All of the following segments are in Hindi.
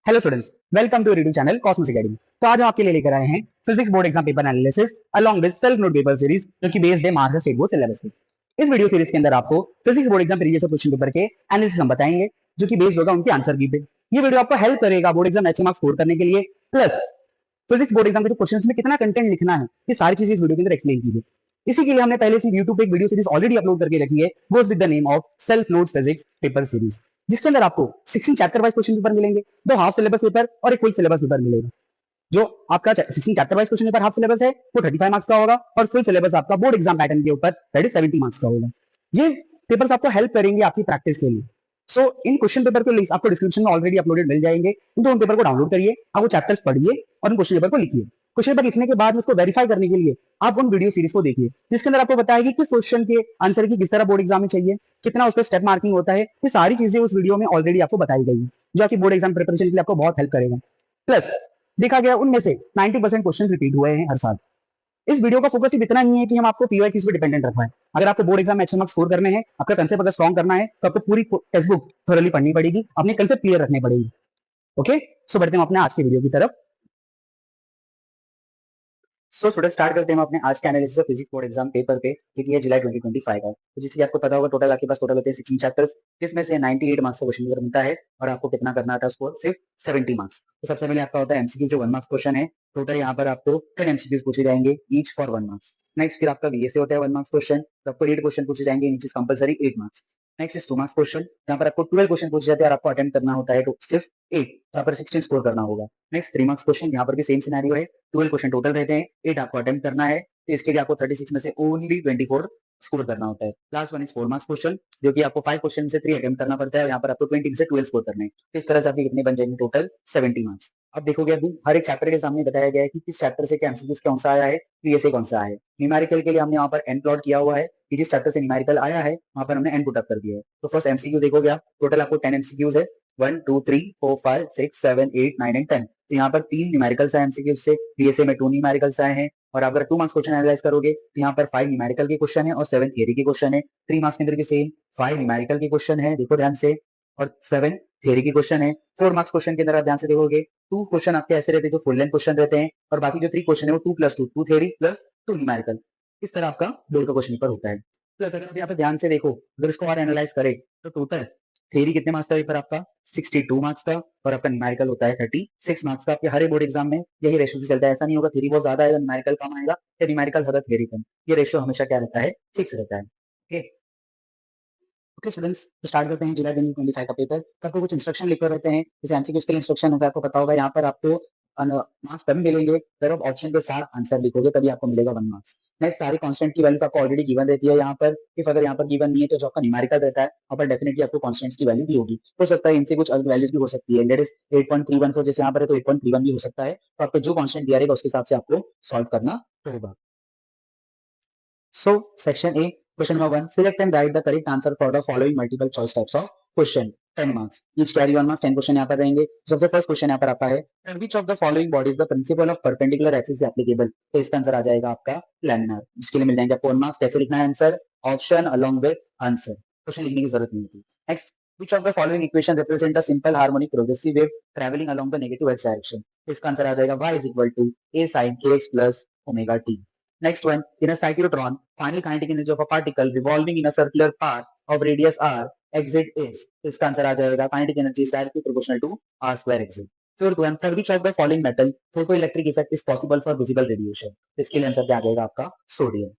Hello students, welcome to YouTube channel Cosmos Academy. तो आज हम आपके लिए लेकर आए हैं physics board exam paper analysis along with self note paper series, जो कि बेस्ड है महाराष्ट्र स्टेट बोर्ड सिलेबस पे। इस वीडियो सीरीज के अंदर आपको physics board exam previous question paper के एनालिसिस हम बताएंगे, जो कि बेस्ड होगा उनके आंसर की पे। ये वीडियो आपको हेल्प करेगा बोर्ड एग्जाम अच्छे मार्क्स स्कोर करने के लिए, प्लस फिजिक्स बोर्ड एग्जाम के जो क्वेश्चंस में कितना कंटेंट लिखना है, ये सारी चीजें इस वीडियो के अंदर एक्सप्लेन की है। इसी के लिए हमने पहले से YouTube पे एक वीडियो सीरीज ऑलरेडी अपलोड करके रखी है, goes with the name of self notes physics paper series, जिसके अंदर आपको 16 चैप्टर वाइज क्वेश्चन पेपर मिलेंगे, 2 हाफ सिलेबस पेपर और एक फुल सिलेबस पेपर मिलेगा। जो आपका 16 chapter wise question paper half syllabus है वो 35 मार्क्स का होगा, और फुल सिलेबस आपका बोर्ड एग्जाम पैटर्न के ऊपर दैट इज 70 मार्क्स का होगा। ये पेपर्स आपको हेल्प करेंगे आपकी प्रैक्टिस के लिए। सो इन क्वेश्चन पेपर के लिंक्स आपको डिस्क्रिप्शन में ऑलरेडी अपलोडेड मिल जाएंगे। इन दोनों पेपर को डाउनलोड करिए, आप वो चैप्टर्स पढ़िए और उन क्वेश्चन पेपर को लिखिए। क्वेश्चन पेपर लिखने के बाद उसको वेरीफाई करने के लिए आप उन वीडियो सीरीज को देखिए, जिसके अंदर आपको बताएगी किस क्वेश्चन के आंसर की किस तरह बोर्ड एग्जाम में चाहिए, कितना उस पर स्टेप मार्किंग होता है। ये सारी चीजें उस वीडियो में ऑलरेडी आपको बताई गई है, जो आपकी बोर्ड एग्जाम प्रिपरेशन के लिए आपको बहुत हेल्प करेगा। प्लस देखा गया उनमें से 90% क्वेश्चन रिपीट हुए हैं हर साल। इस वीडियो का फोकस सिर्फ इतना नहीं है कि हम आपको पीवाई किस पे डिपेंडेंट रखना है। अगर आपको बोर्ड एग्जाम में अच्छे मार्क्स स्कोर करने हैं, आपका कंसेप्ट अगर स्ट्रॉन्ग करना है, तो आपको पूरी टेक्स्ट बुक थोरली पढ़नी पड़ेगी, अपने कंसेप्ट क्लियर रखने पड़ेगी। ओके, सो बढ़ते हैं अपने आज की वीडियो की तरफ। सो स्टूडेंट स्टार्ट करते हैं हम अपने आज के analysis of physics board exam paper पे, जो कि है जुलाई 2025 का। तो जिसकी आपको पता होगा टोटल आपके पास टोटल होते हैं 16 चैप्टर्स, जिसमें से 98 मार्क्स का क्वेश्चन पेपर मिलता है, और आपको कितना करना था स्कोर, सिर्फ 70 मार्क्स। तो सबसे पहले आपका होता है एमसीक्यू, जो 1 मार्क्स क्वेश्चन है। टोटल यहाँ पर आपको 10 एमसीक्यूज पूछे जाएंगे, ईच फॉर 1 मार्क्स। नेक्स्ट फिर आपका वीएसए होता है 1 मार्क्स क्वेश्चन, तो आपको 8 क्वेश्चन पूछे जाएंगे, नीचे compulsory 8 marks. Next is 2 marks question, यहाँ पर आपको 12 क्वेश्चन पूछे जाते हैं और आपको अटेम्प्ट करना होता है सिर्फ 8, यहाँ पर 16 स्कोर करना होगा। नेक्स्ट 3 मार्क्स क्वेश्चन, यहाँ पर भी सेम सिनेरियो है, 12 क्वेश्चन टोटल रहते हैं, 8 आपको अटेम्प्ट करना है, तो इसके लिए आपको 36 में से ओनली 24 स्कोर करना होता है। Last one is 4 marks question, जो कि आपको 5 क्वेश्चन से 3 अटेम्प्ट करना पड़ता है, और यहाँ पर आपको 20 में से 12 स्कोर करने हैं। इस तरह से आपके कितने बन जाएंगे, टोटल 70 मार्क्स। अब देखोगे अभी हर एक चैप्टर के सामने बताया गया है कि किस चैप्टर से क्या एमसीक्यूज कौन सा आया है, पीएसए कौन सा है। न्यूमेरिकल के लिए हमने यहाँ पर एन प्लॉट किया हुआ है कि जिस चैप्टर से न्यूमेरिकल आया है वहां पर हमने एन पुट अप कर दिया है। तो फर्स्ट एमसीक्यू देखोगे आप, टोटल आपको 10 एमसीक्यूज है, 1 2 3 4 5 6 7 8 9 एंड 10। तो यहाँ पर 3 न्यूमेरिकल्स आए एमसीक्यूज से, पीएसए में 2 न्यूमेरिकल्स आए हैं। और अगर 2 मार्क्स क्वेश्चन एनालाइज करोगे तो यहाँ पर 5 न्यूमेरिकल के क्वेश्चन है और 7 थियरी के क्वेश्चन है। 3 मार्क्स के अंदर भी सेम 5 न्यूमेरिकल के क्वेश्चन है, देखो ध्यान से, और 7 थियरी के क्वेश्चन है। 4 मार्क्स क्वेश्चन के अंदर आप ध्यान से देखोगे 2 क्वेश्चन आपके ऐसे रहते हैं जो फुल लेंथ क्वेश्चन रहते हैं, और बाकी जो 3 क्वेश्चन है वो 2 + 2, 2 थियरी प्लस 2 न्यूमेरिकल। इस तरह आपका बोर्ड का क्वेश्चन पेपर होता है। प्लस अगर आप यहाँ पे ध्यान से देखो, अगर इसको और एनालाइज करें तो टोटल थियरी कितने मार्क्स का पेपर आपका 62 मार्क्स का, और आपका न्यूमेरिकल होता है 36 मार्क्स का। आपके हर एक बोर्ड एग्जाम में यही रेशियो से चलता है, ऐसा नहीं होगा थियरी बहुत ज्यादा आएगा न्यूमेरिकल कम आएगा, या न्यूमेरिकल ज्यादा थियरी कम। ये रेशियो हमेशा क्या रहता है, फिक्स रहता है। ओके ओके स्टूडेंट्स, तो स्टार्ट करते हैं जुलाई 2025 का पेपर। तो आपको कुछ इंस्ट्रक्शन लिखे रहते हैं, जैसे एमसीक्यूज के लिए इंस्ट्रक्शन होगा, आपको पता होगा यहाँ पर आपको मार्क्स तभी मिलेंगे जब आप ऑप्शन के साथ आंसर लिखोगे, तभी आपको मिलेगा 1 मार्क्स। नेक्स्ट सारी कांस्टेंट की वैल्यूज आपको ऑलरेडी गिवन रहती है यहाँ पर। इफ अगर यहाँ पर गिवन नहीं है तो जो आपका न्यूमेरिकल रहता है वहाँ पर डेफिनेटली आपको कांस्टेंट्स की वैल्यू भी होगी। हो सकता है इनसे कुछ अलग वैल्यूज भी हो सकती है, दैट इज 8.314 जैसे यहाँ पर है तो 8.31 भी हो सकता है। तो आपको जो कांस्टेंट दिया रहेगा उसके हिसाब से आपको सॉल्व करना होगा। So, section A, question number 1. Select and write the correct answer for the following multiple choice types of question. 10 marks. Each carry 1 marks. 10 question यहाँ पर रहेंगे। सबसे फर्स्ट क्वेश्चन यहाँ पर आपका है, which of the following bodies the principle of perpendicular axis is applicable? तो इसका आंसर आ जाएगा आपका लैमिनार, जिसके लिए मिल जाएंगे आपको 1 मार्क्स। कैसे लिखना है answer, option along with answer, question लिखने की जरूरत नहीं होती। Next, which of the following equation represent a simple harmonic progressive wave traveling along the negative x direction? तो इसका आंसर आ जाएगा y is equal to a sin kx plus omega t. Next one, in a cyclotron, final kinetic energy of a particle revolving in a circular path of radius r, exit is. तो इसका आंसर आ जाएगा kinetic energy is directly proportional to r square exit. Fourth one, for which of the following metal photoelectric effect is possible for visible radiation? इसके लिए आंसर क्या आ जाएगा आपका sodium.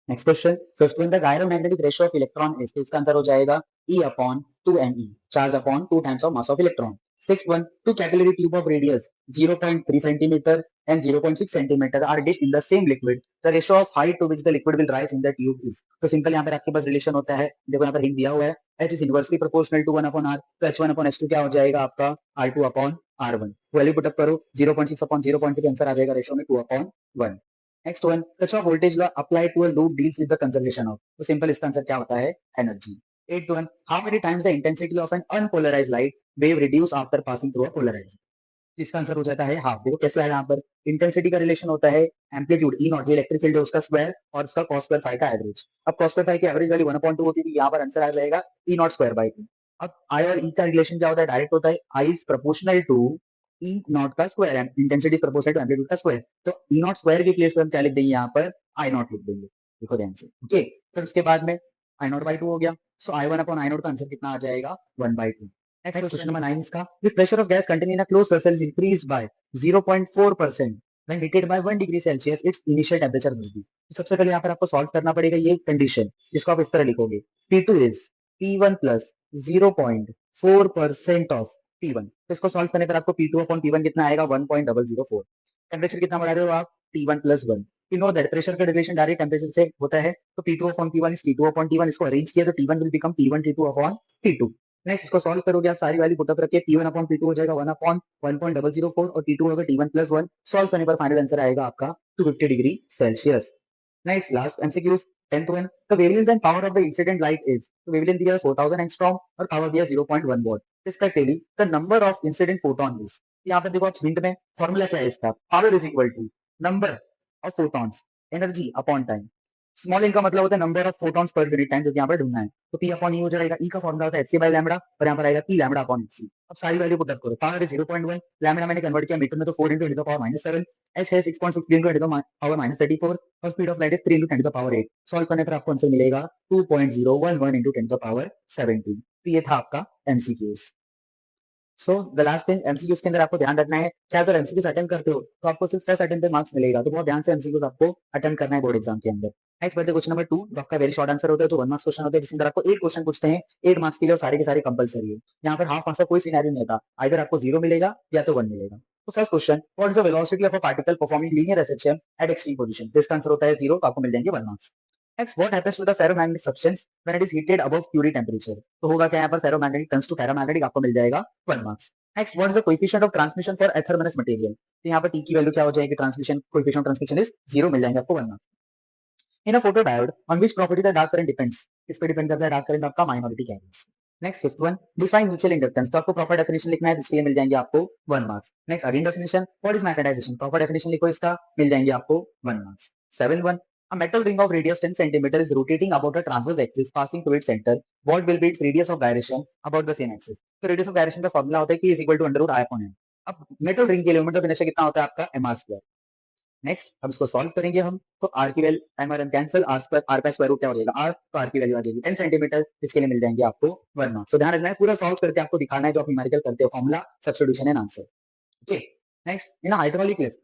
Next question, fifth one, the gyromagnetic ratio of electron is. इसका आंसर हो जाएगा E/2me, charge upon 2 times of mass of electron. Sixth one, two capillary tube of radius 0.3 centimetre and 0.6 centimeter are dipped in the same liquid. The ratio of height to which the liquid will rise in the tube is. तो सिंपल यहाँ पर आपके पास रिलेशन होता है, देखो यहाँ पर हिंट दिया हुआ है, H is inversely proportional to 1/r, तो H1/S2 क्या हो जाएगा आपका R2/R1। वैल्यू पुट अप करो, 0.6/0.3 आंसर आ जाएगा रेशियो में 2/1। Next one, Kirchhoff voltage law applied to a loop deals with the conservation of। तो सिंपल इसका आंसर क्या होता है, energy. Eight one, how many times the intensity of an unpolarized light wave reduce after passing through a polarized? इसका आंसर हो जाता है हाफ। देखो कैसे आया, यहाँ पर इंटेंसिटी का रिलेशन होता है एम्पलीट्यूड ई नॉट, जो इलेक्ट्रिक फील्ड है उसका स्क्वायर, और उसका cos स्क्वायर फाई का एवरेज। अब cos स्क्वायर फाई की एवरेज वैल्यू 1/2 होती है, यहाँ पर आंसर आ जाएगा ई नॉट स्क्वायर बाई 2। अब आई और ई का रिलेशन क्या होता है, डायरेक्ट होता है, I is proportional to E naught का square and intensity is proportional to amplitude का स्क्वायर। तो ई नॉट स्क्वायर की प्लेस पर हम क्या लिख देंगे, यहाँ पर आई नॉट लिख देंगे, देखो ध्यान से। ओके, फिर उसके बाद में आई नॉट बाई टू हो गया, so I one upon I naught का आंसर कितना आ जाएगा, 1/2। नेक्स्ट क्वेश्चन नंबर 9 का, if pressure of gas contained in a closed vessel is increased by 0.4% when heated by 1 degree Celsius its initial temperature must be। तो सबसे पहले यहाँ पर आपको सॉल्व करना पड़ेगा ये कंडीशन, जिसको आप इस तरह लिखोगे, P2 is P1 plus 0.4% of P1। तो इसको सॉल्व करने पर आपको P2 अपॉन P1 कितना आएगा, 1.004। टेम्परेचर कितना बढ़ा रहे हो आप, T1 plus 1। You know that pressure का रिलेशन डायरेक्ट टेम्परेचर से होता है, तो P2 upon P1 is T2 upon T1। इसको अरेंज किया तो T1 will become T1 T2 upon T2। Next इसको सॉल्व करोगे आप, सारी वैल्यू पुट अप रखिए, P1 अपॉन P2 हो जाएगा 1 अपॉन 1.004 और T2 होगा T1 प्लस 1। सॉल्व करने पर फाइनल आंसर आएगा आपका 250 degree Celsius. Next last MCQs, 10th one, the wavelength and power of the incident light is, तो wavelength दिया है 4000 angstrom और power दिया 0.1 watt। Respectively, the number of incident photon is, यहाँ पे देखो आप हिंट में फॉर्मूला क्या है इसका, power is equal to number of photons, energy upon time। Small n का मतलब होता है नंबर ऑफ फोटॉन्स पर यूनिट टाइम, जो कि यहाँ पर ढूंढना है, तो पी अपॉन ई हो जाएगा, ई का फॉर्मूला होता है एचसी बाय लैम्बडा, और यहाँ पर आएगा पी लैम्बडा अपॉन एचसी। अब सारी वैल्यू पुट अप करो, पावर है 0.1, लैम्बडा मैंने कन्वर्ट किया मीटर में तो 4 into 10 to the power -7, H है 6.6 into 10 to the power -34 और स्पीड ऑफ लाइट है 3 into 10 to the power 8। Solve करने पर आपको आंसर मिलेगा 2.011 into 10 to the power 17। तो ये था आपका MCQs. So the last thing, MCQs के अंदर आपको ध्यान रखना है, क्या अगर एमसीक्यूज अटेम्प्ट करते हो तो आपको सिर्फ फर्स्ट अटेम्प्ट पे मार्क्स मिलेगा, तो बहुत ध्यान से एमसीक्यूज आपको अटेम्प्ट करना है बोर्ड एग्जाम के अंदर। नेक्स्ट बढ़ते क्वेश्चन नंबर 2, जो आपका वेरी शॉर्ट आंसर होता है, तो 1 मार्क्स क्वेश्चन होता है, जिसके अंदर आपको 8 क्वेश्चन पूछते हैं 8 मार्क्स के लिए, और सारे के सारे कंपलसरी है। यहाँ पर हाफ मार्क्स का कोई सिनेरियो नहीं होता, आइदर आपको 0 मिलेगा या तो 1 मिलेगा। तो first question, what is the velocity of a particle performing linear oscillation at extreme position. तो इसका आंसर होता है 0, तो आपको मिल जाएंगे 1 marks. Next, what happens to the ferromagnetic substance when it is heated above Curie temperature. तो होगा क्या यहाँ पर, फेरोमैग्नेटिक टर्न्स टू पैरामैग्नेटिक, आपको मिल जाएगा 1 marks. Next, what is the coefficient of transmission for athermanous material. तो यहाँ पर टी की वैल्यू क्या हो जाएगी, transmission coefficient of transmission is 0, मिल जाएंगे आपको 1 marks. In a photodiode on which property the dark current depends, इस पे डिपेंड करता है डार्क करंट आपका minority carriers. Next fifth one, define mutual inductance. तो आपको प्रॉपर डेफिनेशन लिखना है, इसके लिए मिल जाएंगे आपको 1 marks. Next again definition, what is magnetisation, proper definition लिखो इसका, मिल जाएंगे आपको 1 मार्क्स। 7th वन, a metal ring of radius 10 cm is rotating about a transverse axis passing to its center, what will be its radius of gyration about the same axis। तो radius of gyration का फॉर्मूला होता है कि is equal to under root I upon m। अब मेटल रिंग के लिए मोमेंट ऑफ इनर्शिया कितना होता है आपका, mr स्क्वायर। नेक्स्ट अब इसको सॉल्व करेंगे हम, तो आर की value M R M cancel, R square R का स्क्वायर रूट क्या हो जाएगा आर, तो आर की वैल्यू आ जाएगी 10 सेंटीमीटर, इसके लिए मिल जाएंगे आपको 1 मार्क्स। तो ध्यान रखना है, पूरा सॉल्व करके आपको दिखाना है, जो आप न्यूमेरिकल करते हो formula substitution and answer. Okay, next, in hydraulic lift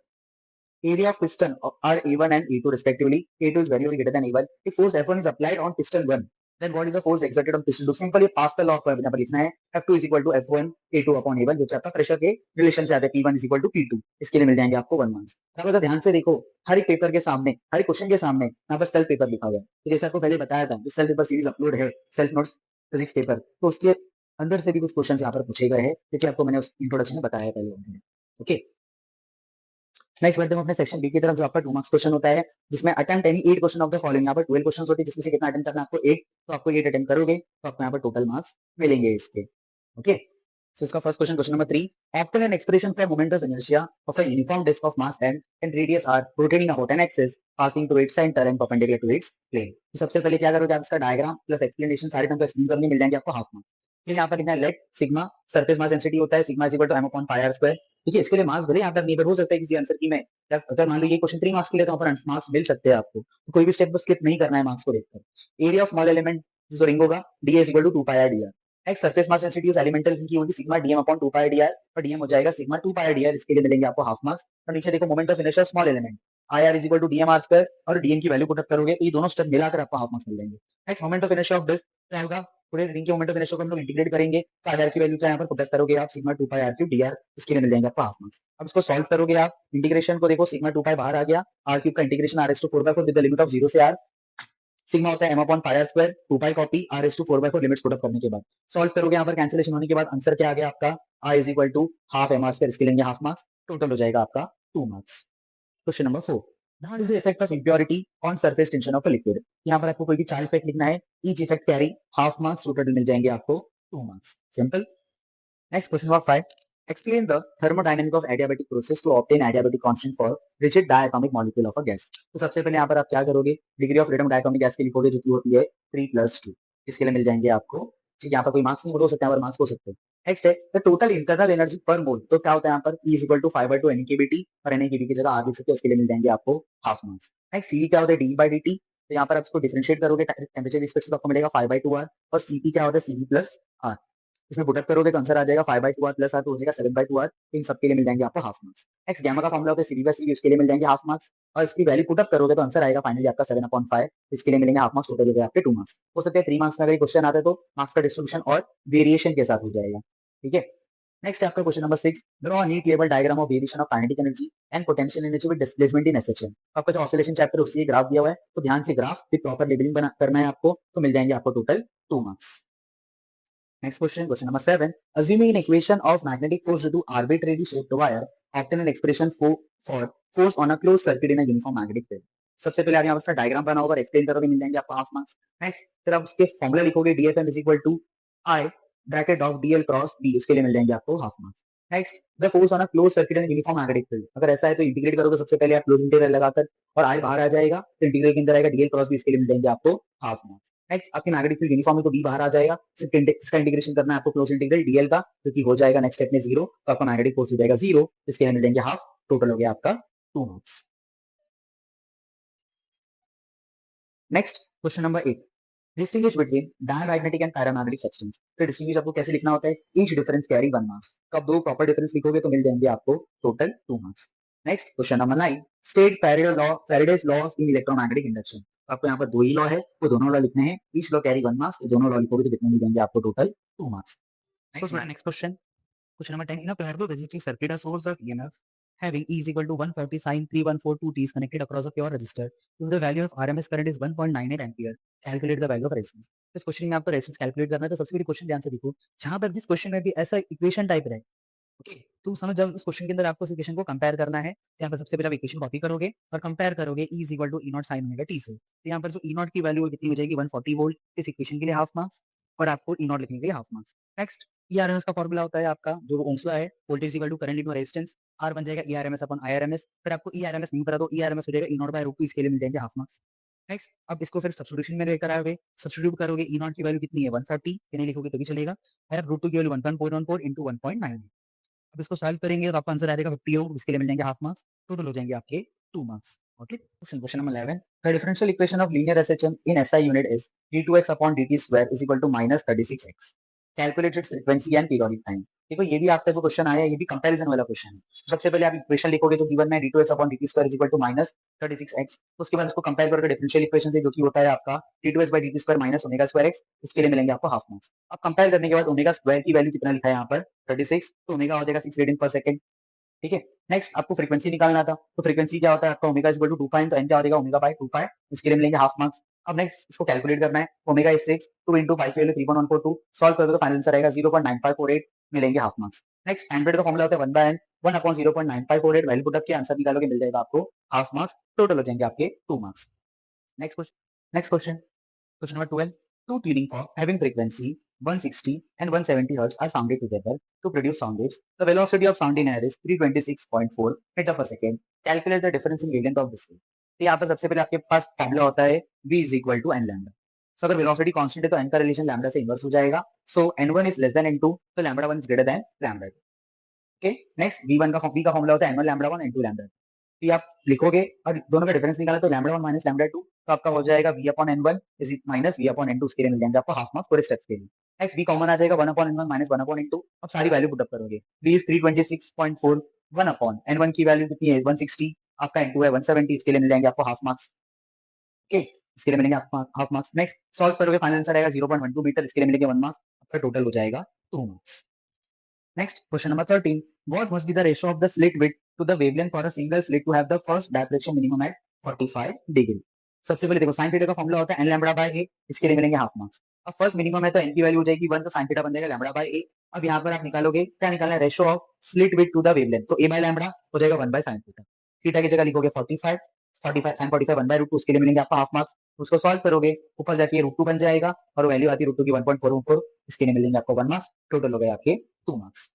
area of piston are A1 and A2 respectively, A2 is very greater than A1, if force F1 is applied on piston 1, then what is the force exerted on piston 2। Simple ये पास का लॉ यहाँ पर लिखना है, F2 is equal to F1 A2 upon A1, जो कि आपका प्रेशर के रिलेशन से आता है, P1 is equal to P2, इसके लिए मिल जाएंगे आपको 1 मार्क्स। अब अगर ध्यान से देखो, हर एक पेपर के सामने, हर एक क्वेश्चन के सामने यहाँ पर सेल्फ पेपर लिखा हुआ है, तो जैसे आपको पहले बताया था, जो सेल्फ पेपर सीरीज अपलोड है, सेल्फ नोट्स फिजिक्स पेपर, तो उसके अंदर से भी कुछ क्वेश्चन यहाँ पर पूछे गए हैं, क्योंकि आपको मैंने उस इंट्रोडक्शन में बताया पहले। ओके, नेक्स्ट बढ़ते हैं अपने सेक्शन बी की तरफ, जो आपका 2 मार्क्स क्वेश्चन होता है, जिसमें attempt any 8 question of the following. यहाँ पर 12 क्वेश्चन होते हैं, जिसमें से कितना अटेम्प्ट करना है आपको 8, तो आपको 8 अटेम्प्ट करोगे तो आपको यहाँ पर टोटल मार्क्स मिलेंगे इसके। ओके, सो इसका first question, question number 3, after an expression for moment of inertia of a uniform disc of mass and radius R rotating about an axis passing through its centre and perpendicular to its plane. तो सबसे पहले क्या करोगे, आप इसका डायग्राम प्लस एक्सप्लेनेशन सारे टर्म को एक्सप्लेन करने मिल जाएंगे आपको हाफ मार्क्स। फिर यहाँ पर कितना है, let sigma surface mass density होता है, sigma is equal to m upon pi r square. देखिए इसके लिए मार्क्स भले यहाँ पर नहीं, हो सकता है किसी आंसर की में, अगर मान लो ये क्वेश्चन 3 मार्क्स के लिए, तो वहाँ पर मार्क्स मिल सकते हैं आपको, तो कोई भी स्टेप को स्किप नहीं करना है मार्क्स को देखकर। एरिया ऑफ स्मॉल एलिमेंट जो रिंग होगा, D is equal to 2 pi r dr। Next surface mass density उस एलिमेंटल की होगी sigma dm upon 2 pi dr, और dm हो जाएगा सिग्मा 2 पाई dr, इसके लिए मिलेंगे आपको हाफ मार्क्स। और नीचे देखो moment of inertia small element, IR is equal to dm r square, और dm की वैल्यू पुट अप करोगे तो ये दोनों स्टेप मिलाकर आपको हाफ मार्क्स मिल जाएंगे। Next moment of inertia of disc क्या होगा, पूरे रिंग के मोमेंट ऑफ इनर्शिया को हम लोग इंटीग्रेट करेंगे, तो आर की वैल्यू क्या यहाँ पर पुट अप करोगे आप, sigma 2 pi r cube dr, इसके लिए मिल जाएंगे आपको हाफ मार्क्स। अब इसको सॉल्व करोगे आप, इंटीग्रेशन को देखो, सिग्मा 2 पाई बाहर आ गया, r क्यूब का integration r is to 4/4 with the limit of 0 से r, सिग्मा होता है m upon pi r square, 2 pi copy, r is to 4/4 limits put up करने के बाद सॉल्व करोगे, यहाँ पर कैंसिलेशन होने के बाद आंसर क्या आ गया आपका, i is equal to half mr square, इसके लेंगे हाफ मार्क्स, टोटल हो जाएगा आपका 2 marks. Question number 4, what is the effect of impurity on surface tension of a liquid. यहाँ पर आपको कोई भी 4 इफेक्ट लिखना है, each effect carry half marks, total मिल जाएंगे आपको 2 marks, simple. Next question number 5, explain the thermodynamic of adiabatic process to obtain adiabatic constant for rigid diatomic molecule of a gas। तो सबसे पहले यहाँ पर आप क्या करोगे, degree of freedom diatomic gas की लिखोगे, जो की होती है 3+2, इसके लिए मिल जाएंगे आपको ठीक है, यहाँ पर कोई मार्क्स नहीं हो सकते, यहाँ पर मार्क्स हो सकते हैं। नेक्स्ट है द टोटल इंटरनल एनर्जी पर मोल, तो क्या होता है यहाँ पर E इक्वल टू 5/2 NKBT, और NKB की जगह आप देख सकते हो, उसके लिए मिल जाएंगे आपको हाफ मार्क्स। नेक्स्ट सी क्या होता है डी/dt, तो यहाँ पर आप इसको डिफरेंशिएट करोगे टेम्परेचर रिस्पेक्ट से, तो आपको मिलेगा 5/2R, और Cp क्या होता है Cv प्लस R, इसमें पुटअप करोगे तो आंसर आ जाएगा 5/2R प्लस R, तो हो जाएगा 7/2R, इन सबके लिए मिल जाएंगे आपको हाफ मार्क्स। नेक्स्ट गैमा का फॉर्मूला होता है Cv/Cv, उसके लिए मिल जाएंगे हाफ मार्क्स, और इसकी वैल्यू पुटअप करोगे तो आंसर आएगा फाइनली आपका 7/5, इसके लिए मिलेंगे हाफ मार्क्स, टोटल हो गए आपके 2 मार्क्स। हो सकते हैं 3 मार्क्स में अगर क्वेश्चन आता है तो मार्क्स का डिस्ट्रीब्यूशन और वेरिएशन के साथ हो जाएगा, ठीक है। नेक्स्ट है आपका question number 6, draw NEET level diagram of variation of kinetic energy and potential energy with displacement in SHM. आपका जो ऑसिलेशन चैप्टर उससे ग्राफ दिया हुआ है, तो ध्यान से ग्राफ विद प्रॉपर लेबलिंग बना करना है आपको, तो मिल जाएंगे आपको total 2 marks. Next question number 7. Assuming an equation of magnetic force due to arbitrarily shaped wire, obtain an expression for force on a closed circuit in a uniform magnetic field. सबसे पहले आप यहाँ पर डायग्राम बना होगा, एक्सप्लेन करोगे, मिल जाएंगे आपको हाफ मार्क्स। नेक्स्ट फिर आप उसके फॉर्मूला लिखोगे, DFM is equal to I bracket of DL cross B, उसके लिए मिल जाएंगे आपको half marks. Next the force on a close circuit in uniform magnetic field, अगर ऐसा है तो इंटीग्रेट करोगे सबसे पहले आप क्लोज इंटीग्रल लगाकर, और I बाहर आ जाएगा, तो इंटीग्रल के अंदर आएगा DL क्रॉस B, इसके लिए मिल जाएंगे आपको हाफ मार्क्स। नेक्स्ट आपकी मैग्नेटिक फील्ड यूनिफॉर्म है तो B बाहर आ जाएगा, सिर्फ इसका इंटीग्रेशन करना है आपको क्लोज इंटीग्रल DL का, क्योंकि हो जाएगा नेक्स्ट स्टेप में 0, तो आपका मैग्नेटिक फोर्स हो जाएगा 0, इसके लिए मिल जाएंगे हाफ, टोटल हो गया आपका 2 marks. Next question number 8, distinguish between diamagnetic and paramagnetic substance. तो डिस्टिंग्विश आपको कैसे लिखना होता है, ईच डिफरेंस कैरी 1 मार्क्स, तो आप दो प्रॉपर डिफरेंस लिखोगे तो मिल जाएंगे आपको total 2 marks. Next question number 9, state Faraday's laws in electromagnetic induction. आपको यहाँ पर दो ही लॉ है, वो दोनों लॉ लिखने हैं, ईच लॉ कैरी 1 मार्क्स, तो दोनों लॉ लिखोगे तो कितने मिल जाएंगे आपको total 2 marks. Next question, Question number 10. In a parallel resisting circuit, a source of EMF having E is equal to 140 sin 3142t is connected across a pure resistor. If the value of RMS current is 1.98 ampere, calculate the value of resistance. इस क्वेश्चन में आपको रेजिस्टेंस कैलकुलेट करना है, तो सबसे पहले क्वेश्चन ध्यान से देखो, जहां पर जिस क्वेश्चन में भी ऐसा इक्वेशन टाइप रहे, ओके, तो समझ जाओ उस क्वेश्चन के अंदर आपको इस इक्वेशन को कंपेयर करना है। यहाँ पर सबसे पहले आप इक्वेशन कॉपी करोगे और कंपेयर करोगे E is equal to E naught sin omega t से, तो यहाँ पर जो E naught की वैल्यू कितनी हो जाएगी 140 वोल्ट, इस इक्वेशन के लिए हाफ मार्क्स, और आपको E naught लिखने के लिए हाफ मार्क्स। नेक्स्ट ERMS का फॉर्मूला होता है आपका जो ओम्स लॉ है, voltage equal to current into resistance, R बन जाएगा ERMS अपॉन IRMS, फिर आपको ERMS नहीं पता तो ERMS हो जाएगा E naught by √2, इसके लिए मिल जाएंगे हाफ मार्क्स। नेक्स्ट अब इसको फिर सब्स्टिट्यूशन में लेकर आओगे, सब्स्टिट्यूट करोगे, E naught की वैल्यू कितनी है 130, नहीं लिखोगे तो भी चलेगा, और √2 की वैल्यू 1.414 इंटू 1.9। अब इसको सॉल्व करेंगे तो आपका आंसर आ जाएगा 50 होगा, इसके लिए मिल जाएंगे हाफ मार्क्स, टोटल हो जाएंगे आपके 2 marks. Okay, question number 11, the differential equation of linear SHM in SI unit is d2x upon dt square is equal to -36x, calculate its frequency and periodic time. देखो ये भी आपका जो क्वेश्चन आया है, ये भी कंपैरिजन वाला क्वेश्चन है। सबसे पहले आप इक्वेशन लिखोगे तो गिवन में d2x upon dt square is equal to -36x, उसके बाद इसको कंपेयर करके डिफरेंशियल इक्वेशन से, जो कि होता है आपका d2x by dt square minus omega square x, इसके लिए मिलेंगे आपको हाफ मार्क्स। अब कंपेयर करने के बाद ओमेगा स्क्वायर की वैल्यू कितना लिखा है यहाँ पर 36, तो ओमेगा हो जाएगा 6 रेडियन पर सेकंड, ठीक है। नेक्स्ट आपको फ्रीक्वेंसी निकालना था, तो फ्रीक्वेंसी क्या होता है आपका ओमेगा इज इक्वल टू 2 पाई, तो n क्या हो जाएगा ओमेगा बाय 2 पाई, इसके लिए मिलेंगे हाफ मार्क्स। अब नेक्स्ट इसको कैलकुलेट करना है, ओमेगा इज 6, 2 into पाई की वैल्यू 3.142, सॉल्व करोगे तो फाइनल आंसर आएगा 0.9548, मिलेंगे हाफ मार्क्स। नेक्स्ट एंड्रॉइड का फॉर्मूला होता है 1 by n, 1 upon 0.9548, value put up किया, आंसर निकालोगे, मिल जाएगा आपको हाफ मार्क्स, टोटल हो जाएंगे आपके 2 marks. Next question Question number 12. Two tuning forks having frequency 160 and 170 Hz are sounded together to produce sound waves. The velocity of sound in air is 326.4 meter per second. Calculate the difference in wavelength of this wave. तो यहाँ पर सबसे पहले आपके पास फॉर्मूला होता है V is equal to n lambda. So अगर वेलोसिटी कांस्टेंट है तो n का रिलेशन लैम्डा से इनवर्स हो जाएगा। सो n1 is less than n2, तो lambda 1 is greater than lambda 2। Okay, next V1 का फॉर्मूला होता है n1 लैम्डा 1 n2 लैम्डा 2। तो आप लिखोगे और दोनों का डिफरेंस निकाला तो लैम्डा 1 माइनस लैम्डा 2, तो आपका हो जाएगा v upon n1 is minus v upon n2, उसके लिए मिल जाएंगे आपको हाफ मार्क्स पूरे स्टेप्स के लिए। नेक्स्ट v कॉमन आ जाएगा 1 upon n1 minus 1 upon n2, अब सारी वैल्यू पुट अप करोगे, v इज 326.4, 1 अपॉन n1 की वैल्यू कितनी है 160, आपका n2 है 170, इसके लिए मिल जाएंगे आपको हाफ मार्क्स। ओके, इसके लिए मिलेंगे आपको हाफ मार्क्स। नेक्स्ट सॉल्व करोगे, फाइनल आंसर आएगा 0.12 मीटर, इसके लिए मिलेंगे 1 मार्क्स, आपका टोटल हो जाएगा 2 marks. Next, question number 13. What must be the ratio of the slit width to the wavelength for a single slit to have the first diffraction minimum at 45 degree? सबसे पहले देखो साइन थीटा का फॉर्मूला होता है n लैम्बडा बाय a, इसके लिए मिलेंगे हाफ मार्क्स। अब फर्स्ट मिनिमम है तो n की वैल्यू हो जाएगी 1, तो साइन थीटा बन जाएगा लैम्बडा बाय a। अब यहाँ पर आप निकालोगे, क्या निकालना है, ratio of slit width to the wavelength, तो a बाय लैम्बडा हो जाएगा 1 बाय साइन थीटा। थीटा की जगह लिखोगे 45, 45 साइन 45 1 बाय √2, उसके लिए मिलेंगे आपको हाफ मार्क्स। उसको सॉल्व करोगे, ऊपर जाके √2 बन जाएगा और वैल्यू आती है √2 की 1.44, इसके लिए मिलेंगे आपको 1 मार्क्स, टोटल हो गए आपके 2 marks.